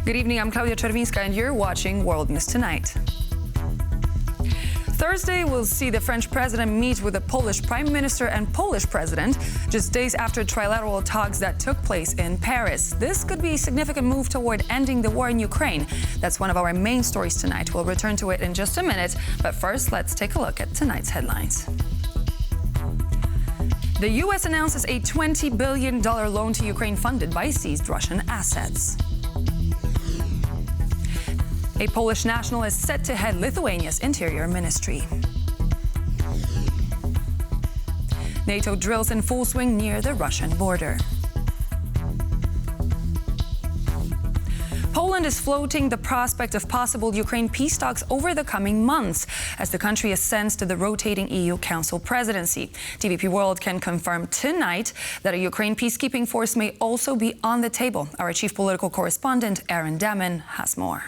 Good evening, I'm Claudia Czerwińska and you're watching World News Tonight. Thursday, we'll see the French president meet with the Polish prime minister and Polish president just days after trilateral talks that took place in Paris. This could be a significant move toward ending the war in Ukraine. That's one of our main stories tonight. We'll return to it in just a minute. But first, let's take a look at tonight's headlines. The U.S. announces a $20 billion loan to Ukraine funded by seized Russian assets. A Polish national is set to head Lithuania's interior ministry. NATO drills in full swing near the Russian border. Poland is floating the prospect of possible Ukraine peace talks over the coming months as the country ascends to the rotating EU Council presidency. TVP World can confirm tonight that a Ukraine peacekeeping force may also be on the table. Our chief political correspondent, Aaron Daman, has more.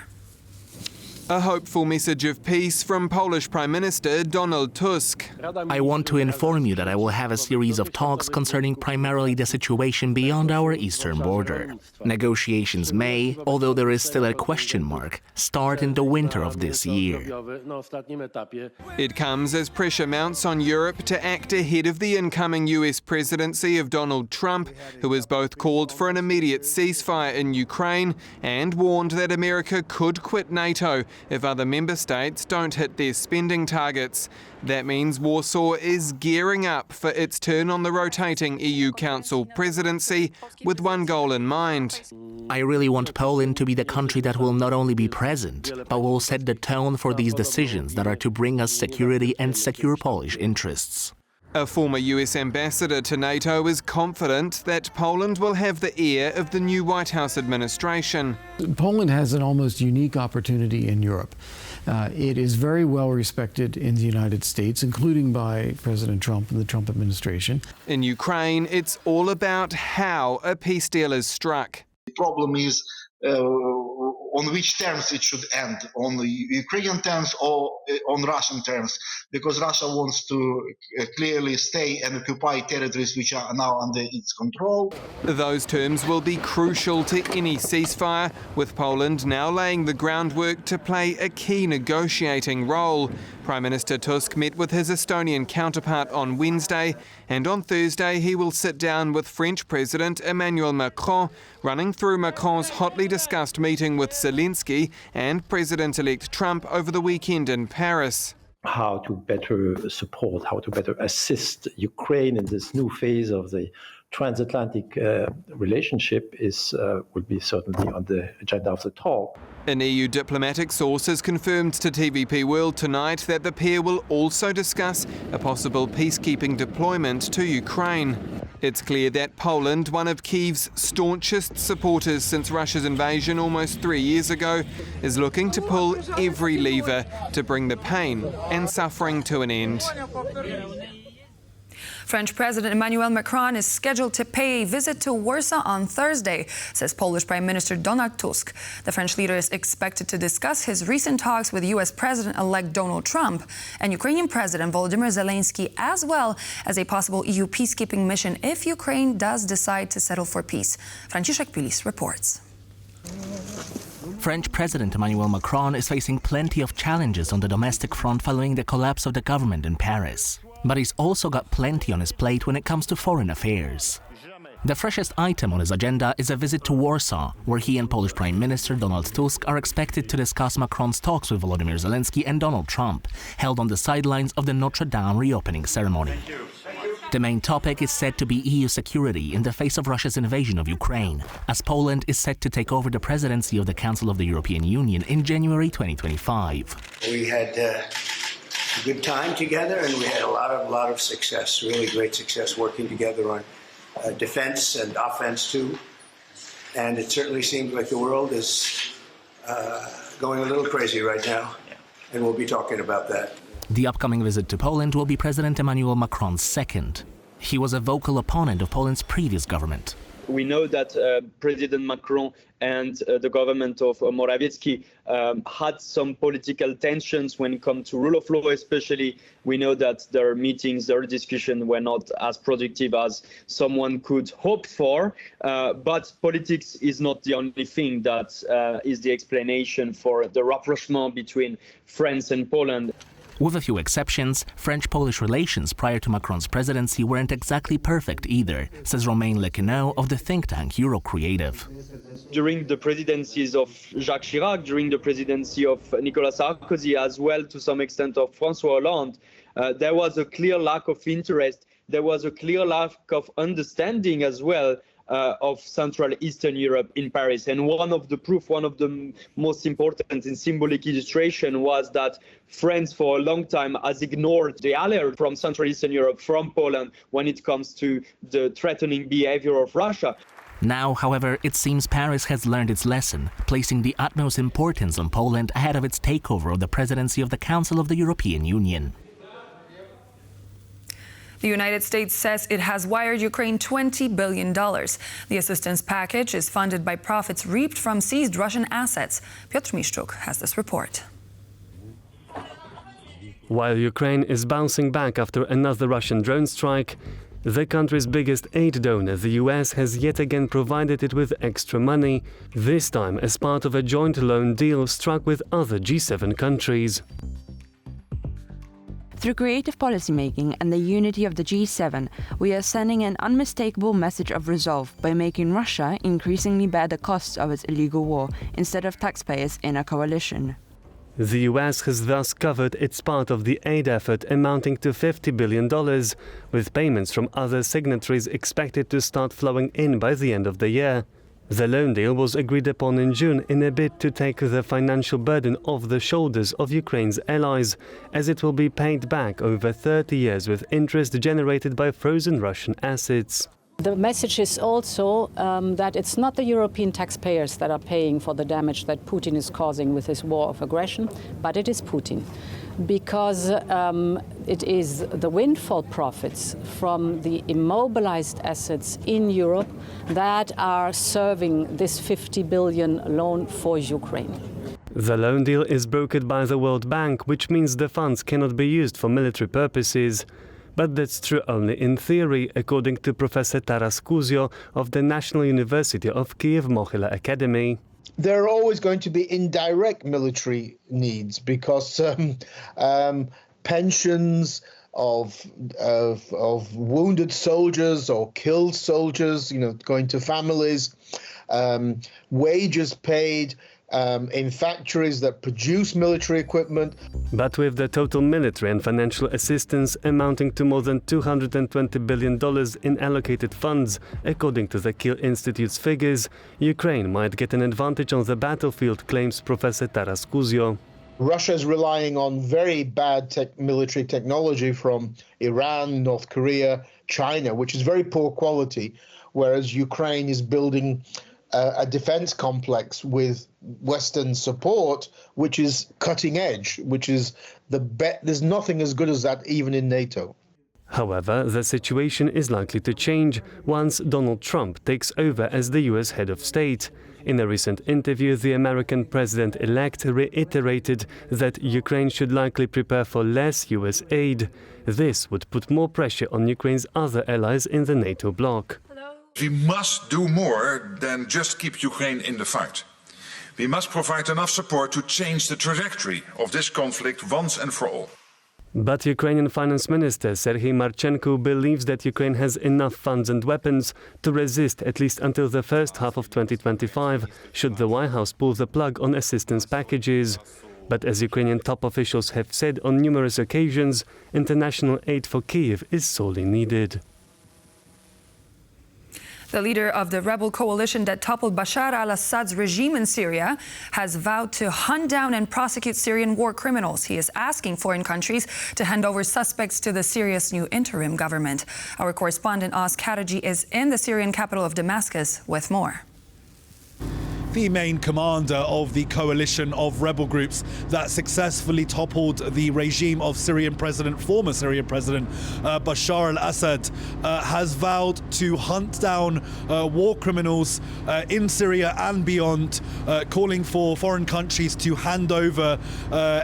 A hopeful message of peace from Polish Prime Minister Donald Tusk. I want to inform you that I will have a series of talks concerning primarily the situation beyond our eastern border. Negotiations may, although there is still a question mark, start in the winter of this year. It comes as pressure mounts on Europe to act ahead of the incoming US presidency of Donald Trump, who has both called for an immediate ceasefire in Ukraine and warned that America could quit NATO if other member states don't hit their spending targets. That means Warsaw is gearing up for its turn on the rotating EU Council presidency with one goal in mind. I really want Poland to be the country that will not only be present, but will set the tone for these decisions that are to bring us security and secure Polish interests. A former US ambassador to NATO is confident that Poland will have the ear of the new White House administration. Poland has an almost unique opportunity in Europe. It is very well respected in the United States, including by President Trump and the Trump administration. In Ukraine, it's all about how a peace deal is struck. The problem is on which terms it should end, on the Ukrainian terms or on Russian terms, because Russia wants to clearly stay and occupy territories which are now under its control. Those terms will be crucial to any ceasefire, with Poland now laying the groundwork to play a key negotiating role. Prime Minister Tusk met with his Estonian counterpart on Wednesday, and on Thursday he will sit down with French President Emmanuel Macron, running through Macron's hotly discussed meeting with Zelenskyy and President-elect Trump over the weekend in Paris. How to better support, how to better assist Ukraine in this new phase of the transatlantic relationship will be certainly on the agenda of the talk. An EU diplomatic source has confirmed to TVP World tonight that the pair will also discuss a possible peacekeeping deployment to Ukraine. It's clear that Poland, one of Kyiv's staunchest supporters since Russia's invasion almost 3 years ago, is looking to pull every lever to bring the pain and suffering to an end. French President Emmanuel Macron is scheduled to pay a visit to Warsaw on Thursday, says Polish Prime Minister Donald Tusk. The French leader is expected to discuss his recent talks with U.S. President-elect Donald Trump and Ukrainian President Volodymyr Zelenskyy, as well as a possible EU peacekeeping mission if Ukraine does decide to settle for peace. Franciszek Pilis reports. French President Emmanuel Macron is facing plenty of challenges on the domestic front following the collapse of the government in Paris. But he's also got plenty on his plate when it comes to foreign affairs. The freshest item on his agenda is a visit to Warsaw, where he and Polish Prime Minister Donald Tusk are expected to discuss Macron's talks with Volodymyr Zelenskyy and Donald Trump, held on the sidelines of the Notre Dame reopening ceremony. The main topic is said to be EU security in the face of Russia's invasion of Ukraine, as Poland is set to take over the presidency of the Council of the European Union in January 2025. We had a good time together, and we had a lot of success, really great success working together on defense and offense too. And it certainly seems like the world is going a little crazy right now, and we'll be talking about that. The upcoming visit to Poland will be President Emmanuel Macron's second. He was a vocal opponent of Poland's previous government. We know that President Macron and the government of Morawiecki had some political tensions when it comes to rule of law, especially. We know that their meetings, their discussions were not as productive as someone could hope for. But politics is not the only thing that is the explanation for the rapprochement between France and Poland. With a few exceptions, French-Polish relations prior to Macron's presidency weren't exactly perfect either, says Romain Lequenot of the think tank Eurocreative. During the presidencies of Jacques Chirac, during the presidency of Nicolas Sarkozy, as well to some extent of François Hollande, there was a clear lack of interest. There was a clear lack of understanding as well of Central Eastern Europe in Paris. And one of the most important and symbolic illustration was that France for a long time has ignored the alert from Central Eastern Europe, from Poland, when it comes to the threatening behavior of Russia. Now, however, it seems Paris has learned its lesson, placing the utmost importance on Poland ahead of its takeover of the presidency of the Council of the European Union. The United States says it has wired Ukraine $20 billion. The assistance package is funded by profits reaped from seized Russian assets. Piotr Miszczuk has this report. While Ukraine is bouncing back after another Russian drone strike, the country's biggest aid donor, the US, has yet again provided it with extra money, this time as part of a joint loan deal struck with other G7 countries. Through creative policymaking and the unity of the G7, we are sending an unmistakable message of resolve by making Russia increasingly bear the costs of its illegal war instead of taxpayers in a coalition. The US has thus covered its part of the aid effort, amounting to $50 billion, with payments from other signatories expected to start flowing in by the end of the year. The loan deal was agreed upon in June in a bid to take the financial burden off the shoulders of Ukraine's allies, as it will be paid back over 30 years with interest generated by frozen Russian assets. The message is also that it's not the European taxpayers that are paying for the damage that Putin is causing with his war of aggression, but it is Putin. Because it is the windfall profits from the immobilized assets in Europe that are serving this 50 billion loan for Ukraine. The loan deal is brokered by the World Bank, which means the funds cannot be used for military purposes. But that's true only in theory, according to Professor Taras Kuzio of the National University of Kyiv-Mohyla Academy. There are always going to be indirect military needs because pensions of wounded soldiers or killed soldiers, going to families, wages paid in factories that produce military equipment. But with the total military and financial assistance amounting to more than $220 billion in allocated funds, according to the Kiel Institute's figures, Ukraine might get an advantage on the battlefield, claims Professor Taras Kuzio. Russia is relying on very bad military technology from Iran, North Korea, China, which is very poor quality, whereas Ukraine is building a defense complex with Western support, which is cutting edge, which is there's nothing as good as that even in NATO. However, the situation is likely to change once Donald Trump takes over as the US head of state. In a recent interview, the American president-elect reiterated that Ukraine should likely prepare for less US aid. This would put more pressure on Ukraine's other allies in the NATO bloc. We must do more than just keep Ukraine in the fight. We must provide enough support to change the trajectory of this conflict once and for all. But Ukrainian Finance Minister Serhiy Marchenko believes that Ukraine has enough funds and weapons to resist at least until the first half of 2025, should the White House pull the plug on assistance packages. But as Ukrainian top officials have said on numerous occasions, international aid for Kyiv is sorely needed. The leader of the rebel coalition that toppled Bashar al-Assad's regime in Syria has vowed to hunt down and prosecute Syrian war criminals. He is asking foreign countries to hand over suspects to the Syria's new interim government. Our correspondent Oz Kataji is in the Syrian capital of Damascus with more. the main commander of the coalition of rebel groups that successfully toppled the regime of former Syrian President Bashar al-Assad, has vowed to hunt down war criminals in Syria and beyond, calling for foreign countries to hand over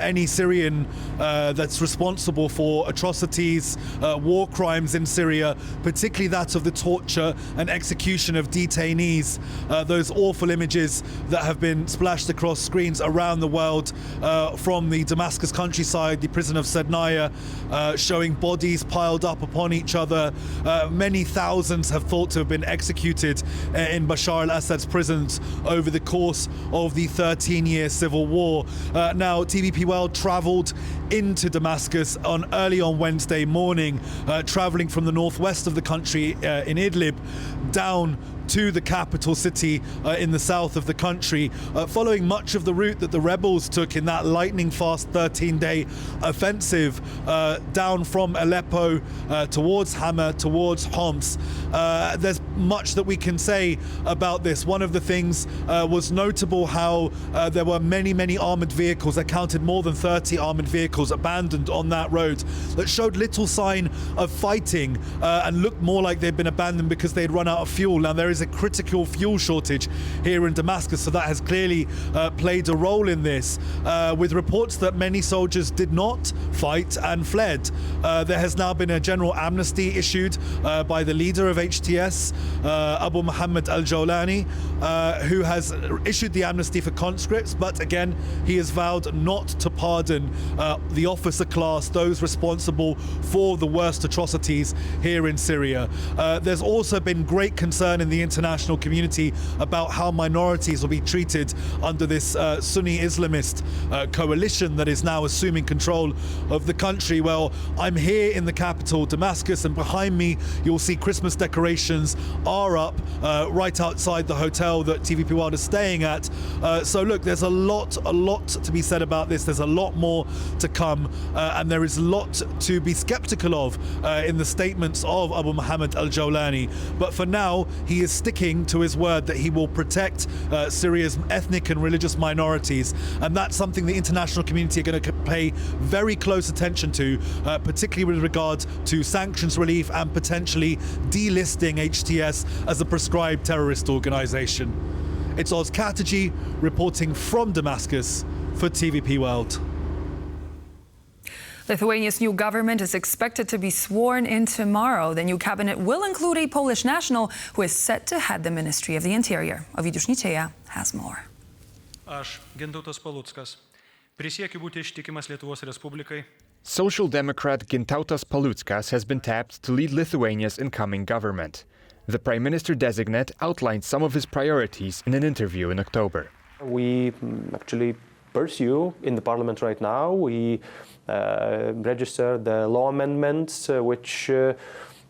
any Syrian that's responsible for atrocities, war crimes in Syria, particularly that of the torture and execution of detainees, those awful images that have been splashed across screens around the world from the Damascus countryside, the prison of Sednaya, showing bodies piled up upon each other. Many thousands have thought to have been executed in Bashar al-Assad's prisons over the course of the 13-year civil war. Now, TVP World travelled into Damascus early on Wednesday morning, travelling from the northwest of the country in Idlib down to the capital city in the south of the country, following much of the route that the rebels took in that lightning-fast 13-day offensive down from Aleppo towards Hama, towards Homs. There's much that we can say about this. One of the things was notable how there were many armoured vehicles. I counted more than 30 armoured vehicles abandoned on that road that showed little sign of fighting and looked more like they'd been abandoned because they'd run out of fuel. Now, there is a critical fuel shortage here in Damascus, so that has clearly played a role in this, with reports that many soldiers did not fight and fled. There has now been a general amnesty issued by the leader of HTS, Abu Muhammad al-Jawlani, who has issued the amnesty for conscripts, but again, he has vowed not to pardon the officer class, those responsible for the worst atrocities here in Syria. There's also been great concern in the international community about how minorities will be treated under this Sunni Islamist coalition that is now assuming control of the country. Well, I'm here in the capital, Damascus, and behind me you'll see Christmas decorations are up right outside the hotel that TVP World is staying at. So look, there's a lot to be said about this. There's a lot more to come, and there is a lot to be skeptical of in the statements of Abu Muhammad al-Jawlani. But for now, he is sticking to his word that he will protect Syria's ethnic and religious minorities, and that's something the international community are going to pay very close attention to, particularly with regard to sanctions relief and potentially delisting HTS as a proscribed terrorist organization. It's Oz Kataji reporting from Damascus for TVP World. Lithuania's new government is expected to be sworn in tomorrow. The new cabinet will include a Polish national who is set to head the Ministry of the Interior. Ovidius Ničeja has more. Aš, Gintautas Paluckas, prisiekiu būti ištikimas Lietuvos Respublikai. Social Democrat Gintautas Paluckas has been tapped to lead Lithuania's incoming government. The Prime Minister-designate outlined some of his priorities in an interview in October. We actually pursue in the parliament right now. We register the law amendments, which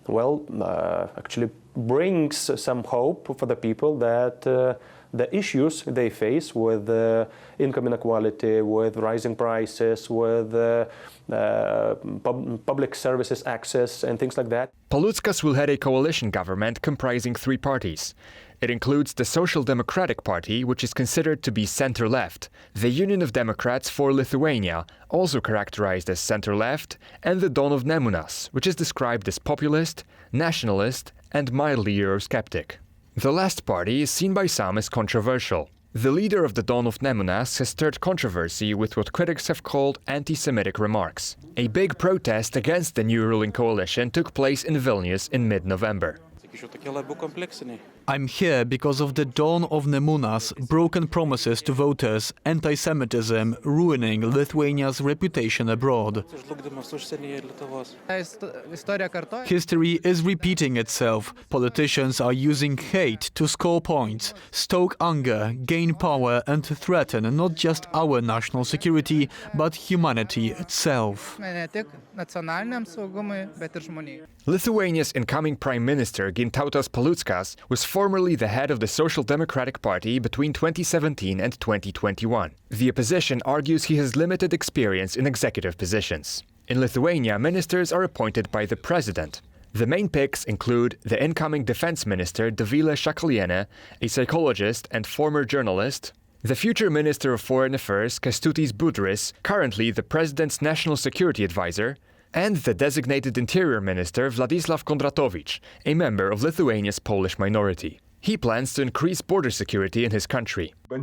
actually brings some hope for the people that the issues they face with income inequality, with rising prices, with public services access and things like that. Paluckas will head a coalition government comprising three parties. It includes the Social Democratic Party, which is considered to be center-left, the Union of Democrats for Lithuania, also characterized as center-left, and the Don of Nemunas, which is described as populist, nationalist, and mildly Eurosceptic. The last party is seen by some as controversial. The leader of the Don of Nemunas has stirred controversy with what critics have called anti-Semitic remarks. A big protest against the new ruling coalition took place in Vilnius in mid-November. I'm here because of the Dawn of Nemunas, broken promises to voters, anti-Semitism, ruining Lithuania's reputation abroad. History is repeating itself. Politicians are using hate to score points, stoke anger, gain power and threaten not just our national security, but humanity itself. Lithuania's incoming Prime Minister, Gintautas Paluckas, was formerly the head of the Social Democratic Party between 2017 and 2021. The opposition argues he has limited experience in executive positions. In Lithuania, ministers are appointed by the president. The main picks include the incoming defense minister Dovile Shakaliene, a psychologist and former journalist, the future Minister of Foreign Affairs Kęstutis Budrys, currently the President's National Security Advisor, and the designated Interior Minister Władysław Kondratowicz, a member of Lithuania's Polish minority. He plans to increase border security in his country. We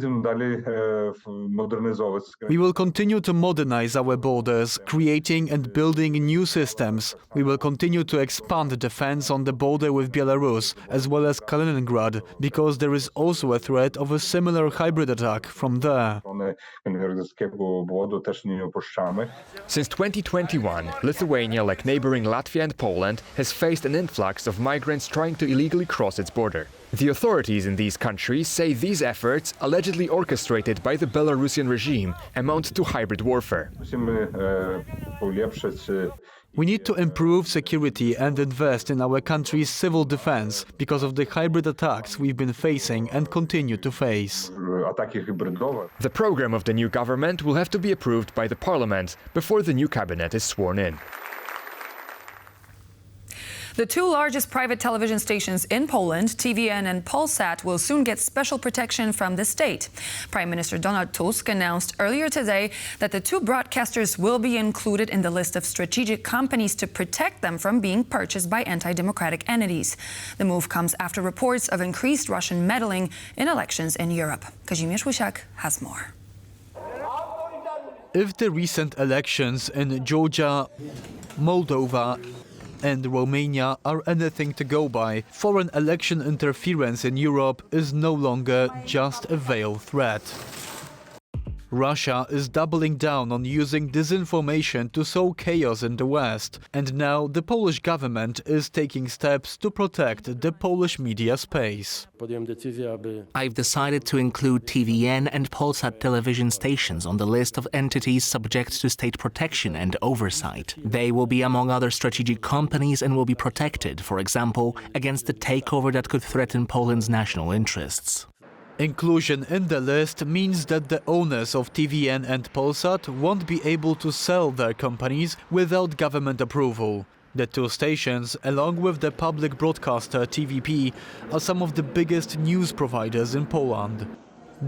will continue to modernize our borders, creating and building new systems. We will continue to expand defense on the border with Belarus, as well as Kaliningrad, because there is also a threat of a similar hybrid attack from there. Since 2021, Lithuania, like neighboring Latvia and Poland, has faced an influx of migrants trying to illegally cross its border. The authorities in these countries say these efforts, allegedly orchestrated by the Belarusian regime, amount to hybrid warfare. We need to improve security and invest in our country's civil defense because of the hybrid attacks we've been facing and continue to face. The program of the new government will have to be approved by the parliament before the new cabinet is sworn in. The two largest private television stations in Poland, TVN and Polsat, will soon get special protection from the state. Prime Minister Donald Tusk announced earlier today that the two broadcasters will be included in the list of strategic companies to protect them from being purchased by anti-democratic entities. The move comes after reports of increased Russian meddling in elections in Europe. Kazimierz Łysiak has more. If the recent elections in Georgia, Moldova and Romania are anything to go by, foreign election interference in Europe is no longer just a veiled threat. Russia is doubling down on using disinformation to sow chaos in the West, and now the Polish government is taking steps to protect the Polish media space. I've decided to include TVN and Polsat television stations on the list of entities subject to state protection and oversight. They will be among other strategic companies and will be protected, for example, against the takeover that could threaten Poland's national interests. Inclusion in the list means that the owners of TVN and Polsat won't be able to sell their companies without government approval. The two stations, along with the public broadcaster TVP, are some of the biggest news providers in Poland.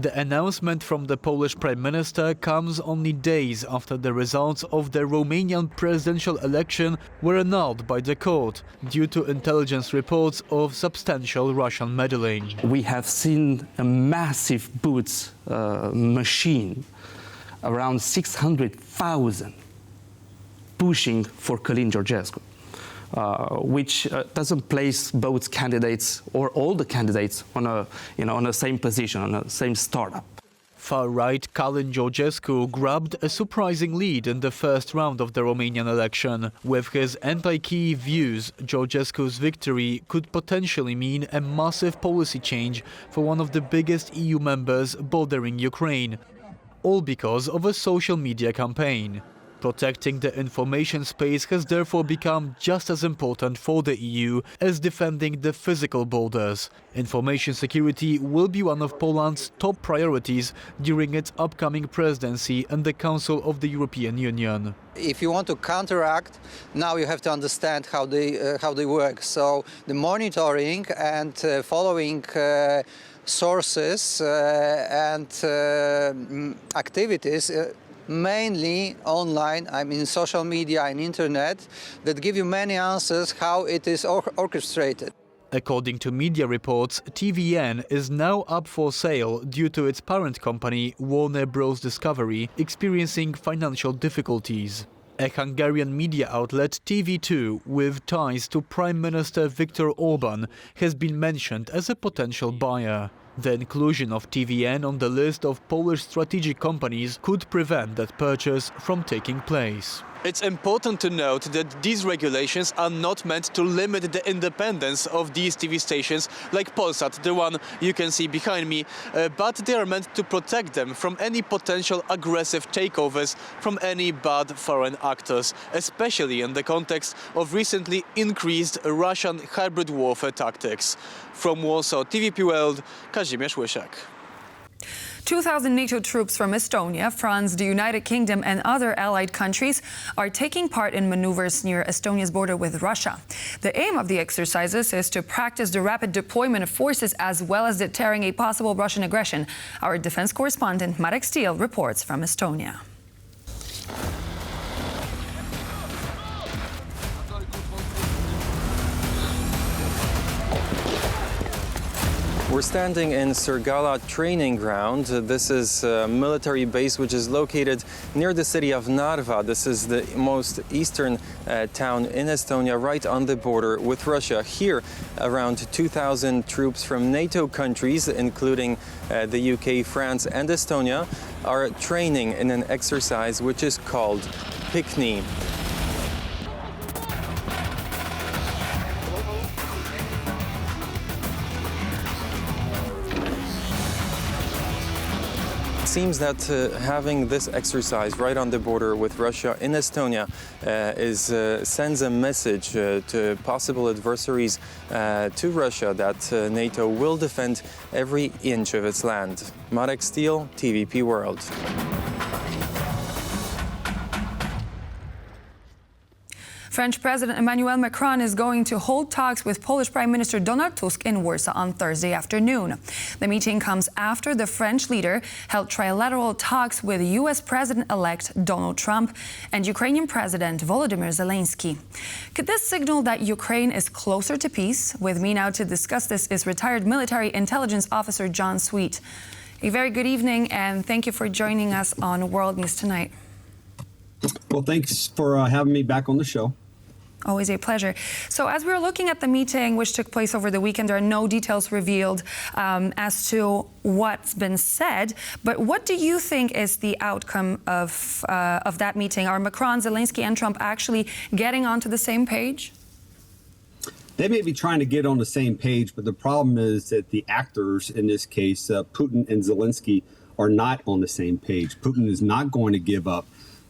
The announcement from the Polish Prime Minister comes only days after the results of the Romanian presidential election were annulled by the court due to intelligence reports of substantial Russian meddling. We have seen a massive boots machine, around 600,000, pushing for Călin Georgescu. Which doesn't place both candidates or all the candidates on the same position, on the same startup. Far-right Călin Georgescu grabbed a surprising lead in the first round of the Romanian election. With his anti-Kyiv views, Georgescu's victory could potentially mean a massive policy change for one of the biggest EU members bordering Ukraine, all because of a social media campaign. Protecting the information space has therefore become just as important for the EU as defending the physical borders. Information security will be one of Poland's top priorities during its upcoming presidency and the Council of the European Union. If you want to counteract, now you have to understand how they work. So the monitoring and following sources and activities mainly online, I mean social media and internet, that give you many answers how it is orchestrated. According to media reports, TVN is now up for sale due to its parent company, Warner Bros. Discovery, experiencing financial difficulties. A Hungarian media outlet, TV2, with ties to Prime Minister Viktor Orban, has been mentioned as a potential buyer. The inclusion of TVN on the list of Polish strategic companies could prevent that purchase from taking place. It's important to note that these regulations are not meant to limit the independence of these TV stations like Polsat, the one you can see behind me, but they are meant to protect them from any potential aggressive takeovers from any bad foreign actors, especially in the context of recently increased Russian hybrid warfare tactics. From Warsaw, TVP World, Kazimierz Łysiak. 2,000 NATO troops from Estonia, France, the United Kingdom and other allied countries are taking part in maneuvers near Estonia's border with Russia. The aim of the exercises is to practice the rapid deployment of forces as well as deterring a possible Russian aggression. Our defense correspondent Marek Steele reports from Estonia. We're standing in Surgala training ground. This is a military base which is located near the city of Narva. This is the most eastern town in Estonia, right on the border with Russia. Here, around 2,000 troops from NATO countries, including the UK, France and Estonia, are training in an exercise which is called PICNI. It seems that having this exercise right on the border with Russia in Estonia sends a message to possible adversaries to Russia that NATO will defend every inch of its land. Marek Steele, TVP World. French President Emmanuel Macron is going to hold talks with Polish Prime Minister Donald Tusk in Warsaw on Thursday afternoon. The meeting comes after the French leader held trilateral talks with U.S. President-elect Donald Trump and Ukrainian President Volodymyr Zelenskyy. Could this signal that Ukraine is closer to peace? With me now to discuss this is retired military intelligence officer John Sweet. A very good evening and thank you for joining us on World News Tonight. Well, thanks for having me back on the show. Always a pleasure. So as we were looking at the meeting which took place over the weekend, there are no details revealed as to what's been said. But what do you think is the outcome of that meeting? Are Macron, Zelenskyy and Trump actually getting onto the same page? They may be trying to get on the same page, but the problem is that the actors, in this case, Putin and Zelenskyy, are not on the same page. Putin is not going to give up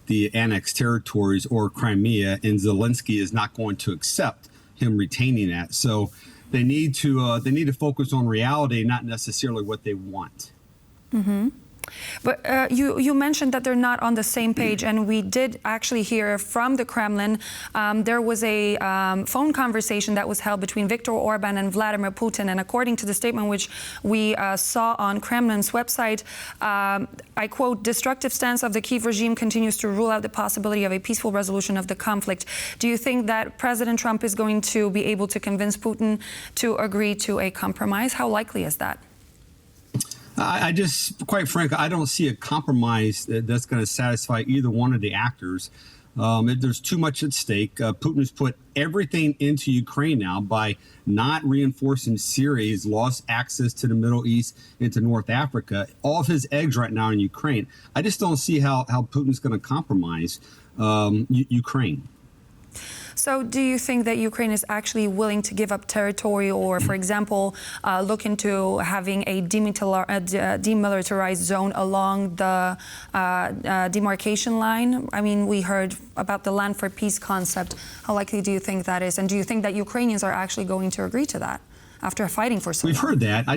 the annexed territories or Crimea, and Zelenskyy is not going to accept him retaining that. So they need to focus on reality, not necessarily what they want. Mm-hmm. But you mentioned that they're not on the same page, and we did actually hear from the Kremlin. There was a phone conversation that was held between Viktor Orban and Vladimir Putin, and according to the statement which we saw on Kremlin's website, I quote, "Destructive stance of the Kyiv regime continues to rule out the possibility of a peaceful resolution of the conflict." Do you think that President Trump is going to be able to convince Putin to agree to a compromise? How likely is that? I just, quite frankly, I don't see a compromise that's going to satisfy either one of the actors. There's too much at stake. Putin has put everything into Ukraine now by not reinforcing Syria. He's lost access to the Middle East, into North Africa. All of his eggs right now in Ukraine. I just don't see how Putin's going to compromise Ukraine. So do you think that Ukraine is actually willing to give up territory or, for example, look into having a demilitarized zone along the demarcation line? I mean, we heard about the land for peace concept. How likely do you think that is? And do you think that Ukrainians are actually going to agree to that after fighting for so long? We've heard that.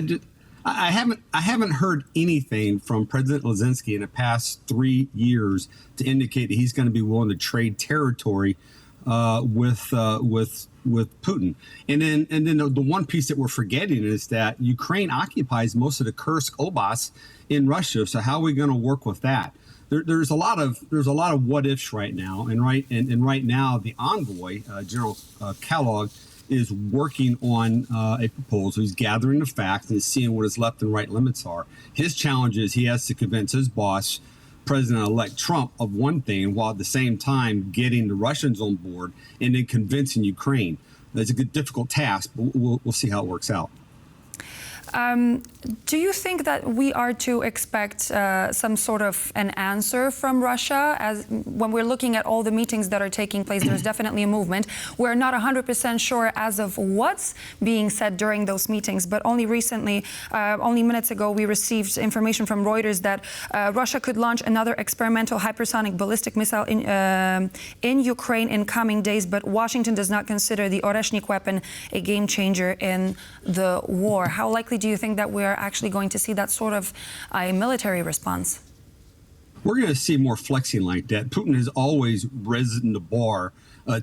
I haven't heard anything from President Zelenskyy in the past 3 years to indicate that he's going to be willing to trade territory with Putin. And then the one piece that we're forgetting is that Ukraine occupies most of the Kursk Oblast in Russia. So how are we going to work with that? There's a lot of what ifs right now. And right now the envoy, General Kellogg, is working on a proposal. He's gathering the facts and seeing what his left and right limits are. His challenge is he has to convince his boss, President-elect Trump, of one thing, while at the same time getting the Russians on board and then convincing Ukraine. It's a difficult task, but we'll see how it works out. Do you think that we are to expect some sort of an answer from Russia? As when we're looking at all the meetings that are taking place, there's definitely a movement. We're not 100% sure as of what's being said during those meetings, but only recently, only minutes ago, we received information from Reuters that Russia could launch another experimental hypersonic ballistic missile in Ukraine in coming days, but Washington does not consider the Oreshnik weapon a game changer in the war. How likely do you think that we're actually going to see that sort of a military response? We're going to see more flexing like that. Putin has always risen the bar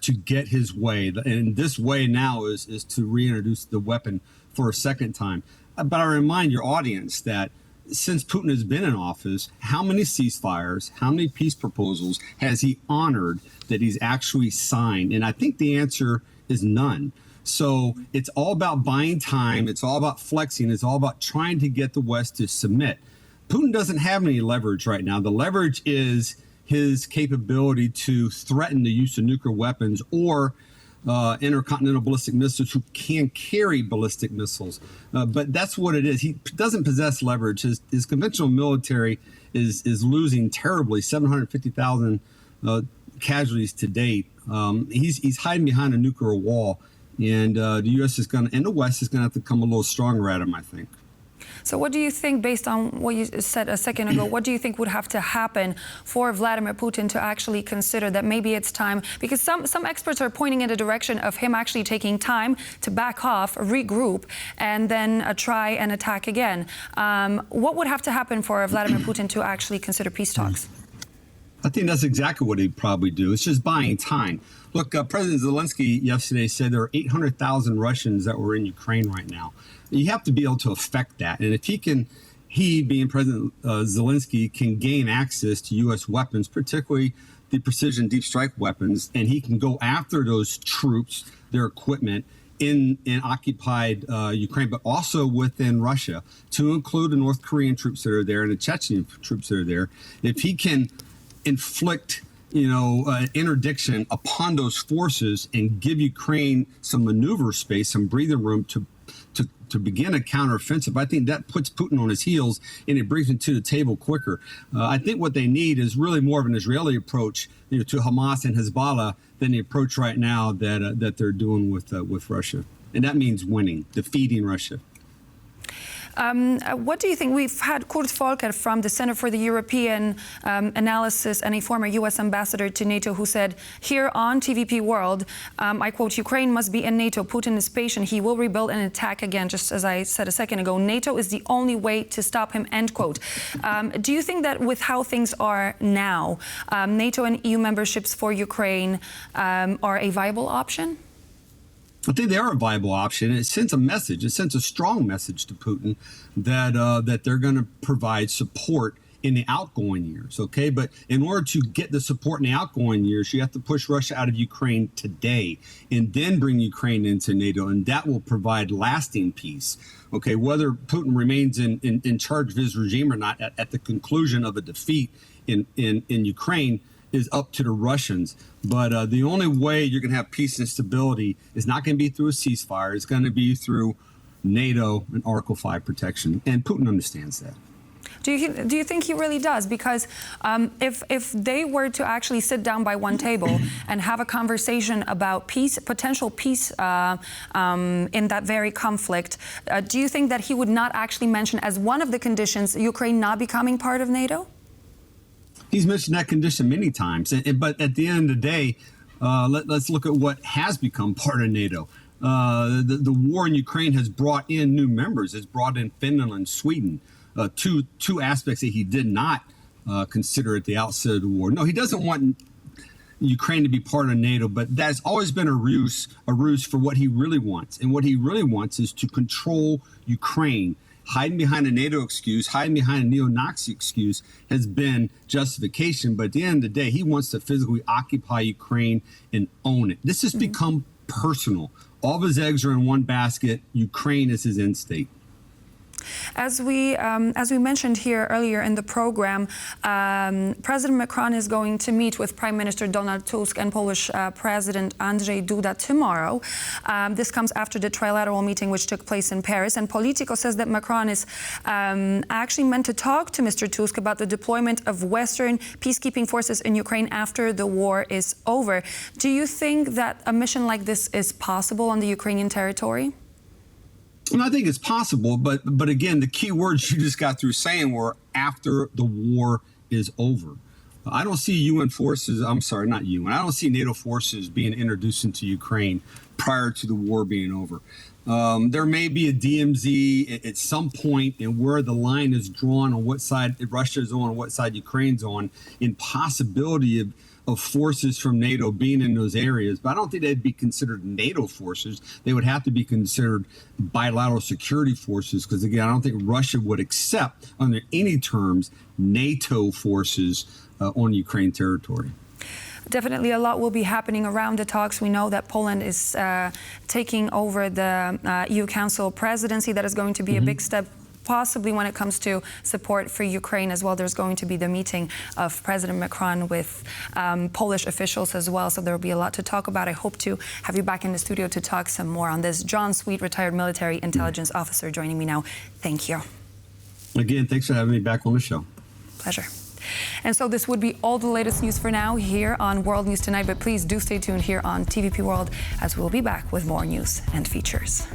to get his way. And this way now is to reintroduce the weapon for a second time. But I remind your audience that since Putin has been in office, how many ceasefires, how many peace proposals has he honored that he's actually signed? And I think the answer is none. So it's all about buying time. It's all about flexing. It's all about trying to get the West to submit. Putin doesn't have any leverage right now. The leverage is his capability to threaten the use of nuclear weapons or intercontinental ballistic missiles who can carry ballistic missiles. But that's what it is. He doesn't possess leverage. His conventional military is losing terribly, 750,000 casualties to date. He's hiding behind a nuclear wall. And the U.S. and the West is going to have to come a little stronger at him, I think. So what do you think, based on what you said a second ago, what do you think would have to happen for Vladimir Putin to actually consider that maybe it's time? Because some experts are pointing in the direction of him actually taking time to back off, regroup, and then try and attack again. What would have to happen for Vladimir Putin to actually consider peace talks? I think that's exactly what he'd probably do. It's just buying time. Look, President Zelenskyy yesterday said there are 800,000 Russians that were in Ukraine right now. You have to be able to affect that. And if he being President Zelenskyy, can gain access to U.S. weapons, particularly the precision deep strike weapons, and he can go after those troops, their equipment, in occupied Ukraine, but also within Russia, to include the North Korean troops that are there and the Chechen troops that are there. If he can inflict interdiction upon those forces and give Ukraine some maneuver space, some breathing room to begin a counteroffensive, I think that puts Putin on his heels and it brings him to the table quicker. I think what they need is really more of an Israeli approach to Hamas and Hezbollah than the approach right now that they're doing with Russia. And that means winning, defeating Russia. What do you think? We've had Kurt Volker from the Center for the European Analysis and a former U.S. ambassador to NATO who said here on TVP World, I quote, Ukraine must be in NATO. Putin is patient. He will rebuild and attack again, just as I said a second ago. NATO is the only way to stop him, end quote. Do you think that with how things are now, NATO and EU memberships for Ukraine are a viable option? I think they are a viable option. It sends a message. It sends a strong message to Putin that they're going to provide support in the outgoing years. Okay, but in order to get the support in the outgoing years, you have to push Russia out of Ukraine today, and then bring Ukraine into NATO, and that will provide lasting peace. Okay, whether Putin remains in charge of his regime or not at the conclusion of a defeat in Ukraine is up to the Russians. But the only way you're going to have peace and stability is not going to be through a ceasefire. It's going to be through NATO and Article 5 protection. And Putin understands that. Do you think he really does? Because if they were to actually sit down by one table and have a conversation about peace, potential peace in that very conflict, do you think that he would not actually mention as one of the conditions Ukraine not becoming part of NATO? He's mentioned that condition many times, but at the end of the day, let's look at what has become part of NATO. The war in Ukraine has brought in new members. It's brought in Finland and Sweden, two aspects that he did not consider at the outset of the war. No, he doesn't want Ukraine to be part of NATO, but that's always been a ruse for what he really wants. And what he really wants is to control Ukraine. Hiding behind a NATO excuse, hiding behind a neo-Nazi excuse has been justification. But at the end of the day, he wants to physically occupy Ukraine and own it. This has become personal. All of his eggs are in one basket. Ukraine is his end state. As we mentioned here earlier in the program, President Macron is going to meet with Prime Minister Donald Tusk and Polish President Andrzej Duda tomorrow. This comes after the trilateral meeting which took place in Paris. And Politico says that Macron is actually meant to talk to Mr. Tusk about the deployment of Western peacekeeping forces in Ukraine after the war is over. Do you think that a mission like this is possible on the Ukrainian territory? Well, I think it's possible, but again, the key words you just got through saying were after the war is over. I don't see UN forces, I'm sorry, not UN, I don't see NATO forces being introduced into Ukraine prior to the war being over. There may be a DMZ at some point, and where the line is drawn on what side Russia is on, what side Ukraine's on, in possibility of forces from NATO being in those areas. But I don't think they'd be considered NATO forces. They would have to be considered bilateral security forces, because, again, I don't think Russia would accept, under any terms, NATO forces on Ukraine territory. Definitely a lot will be happening around the talks. We know that Poland is taking over the EU Council presidency. That is going to be a big step, possibly when it comes to support for Ukraine as well. There's going to be the meeting of President Macron with Polish officials as well. So there will be a lot to talk about. I hope to have you back in the studio to talk some more on this. John Sweet, retired military intelligence officer, joining me now. Thank you. Again, thanks for having me back on the show. Pleasure. And so this would be all the latest news for now here on World News Tonight, but please do stay tuned here on TVP World, as we'll be back with more news and features.